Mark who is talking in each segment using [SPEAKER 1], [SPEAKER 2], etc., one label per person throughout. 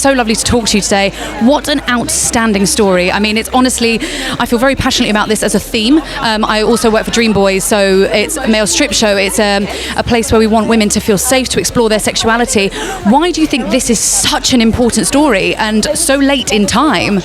[SPEAKER 1] so lovely to talk to you today. What an outstanding story. I mean, it's honestly, I feel very passionately about this as a theme. I also work for Dream Boys, so it's a male strip show. It's a place where we want women to feel safe to explore their sexuality. Why do you think this is such an important story and so late in time?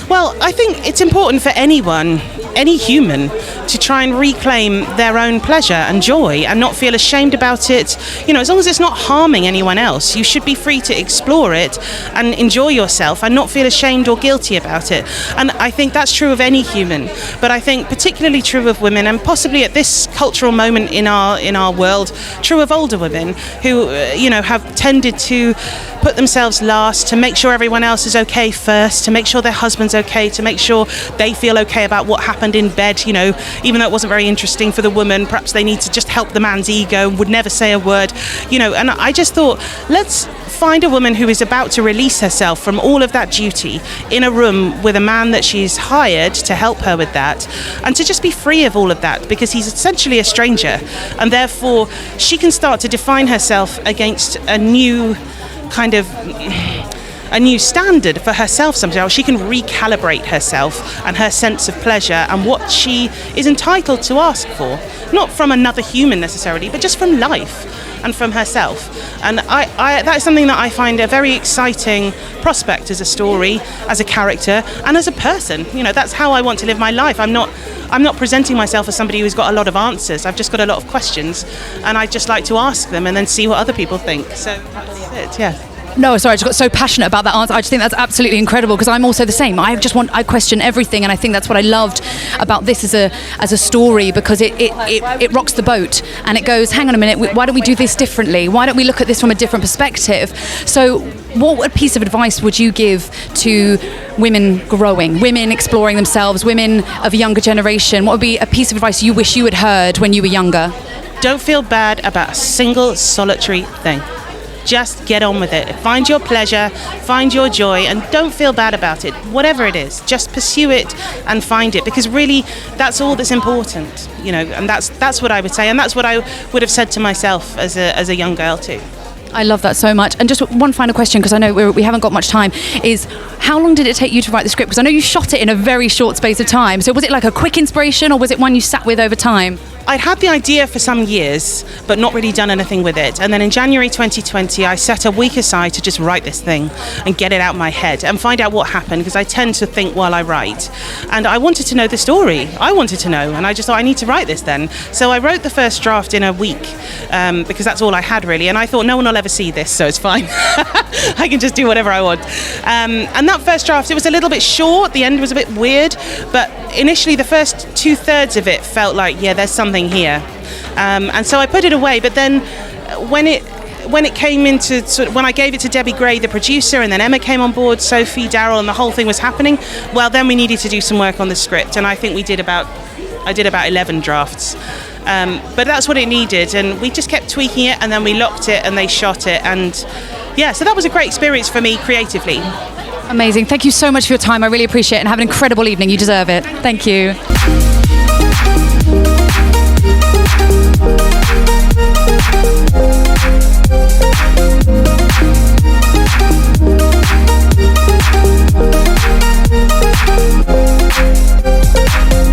[SPEAKER 2] Well, I think it's important for anyone, any human, to try and reclaim their own pleasure and joy and not feel ashamed about it. You know, as long as it's not harming anyone else, you should be free to explore it and enjoy yourself and not feel ashamed or guilty about it. And I think that's true of any human, but I think particularly true of women, and possibly at this cultural moment in our world, true of older women who, have tended to put themselves last, to make sure everyone else is okay first, to make sure their husband's okay, to make sure they feel okay about what happened in bed, even though it wasn't very interesting for the woman. Perhaps they need to just help the man's ego, would never say a word, and I just thought, let's find a woman who is about to release herself from all of that duty in a room with a man that she's hired to help her with that, and to just be free of all of that, because he's essentially a stranger, and therefore she can start to define herself against a new standard for herself somehow. She can recalibrate herself and her sense of pleasure and what she is entitled to ask for, not from another human necessarily, but just from life and from herself. And I that is something that I find a very exciting prospect as a story, as a character, and as a person. That's how I want to live my life. I'm not presenting myself as somebody who's got a lot of answers. I've just got a lot of questions, and I just like to ask them and then see what other people think. So that's it, yeah.
[SPEAKER 1] No, sorry, I just got so passionate about that answer. I just think that's absolutely incredible, because I'm also the same. I question everything, and I think that's what I loved about this as a story, because it rocks the boat and it goes, hang on a minute, why don't we do this differently? Why don't we look at this from a different perspective? So what piece of advice would you give to women growing, women exploring themselves, women of a younger generation? What would be a piece of advice you wish you had heard when you were younger?
[SPEAKER 2] Don't feel bad about a single solitary thing. Just get on with it. Find your pleasure, find your joy, and don't feel bad about it. Whatever it is, just pursue it and find it, because really that's all that's important, and that's what I would say, and that's what I would have said to myself as a young girl too.
[SPEAKER 1] I love that so much. And just one final question, because I know we haven't got much time, is how long did it take you to write the script? Because I know you shot it in a very short space of time. So was it like a quick inspiration, or was it one you sat with over time?
[SPEAKER 2] I'd had the idea for some years, but not really done anything with it. And then in January 2020, I set a week aside to just write this thing and get it out of my head and find out what happened, because I tend to think while I write. And I wanted to know the story. I wanted to know, and I just thought, I need to write this then. So I wrote the first draft in a week, because that's all I had really. And I thought, no one will ever see this, so it's fine. I can just do whatever I want. And that first draft, it was a little bit short. The end was a bit weird, but initially the first 2/3 of it felt like, yeah, there's something here, and so I put it away. But then when it came into when I gave it to Debbie Gray, the producer, and then Emma came on board, Sophie, Daryl, and the whole thing was happening, well, then we needed to do some work on the script, and I think I did about 11 drafts, but that's what it needed, and we just kept tweaking it, and then we locked it and they shot it, and yeah, so that was a great experience for me creatively.
[SPEAKER 1] Amazing. Thank you so much for your time. I really appreciate it, and have an incredible evening. You deserve it. Thank you.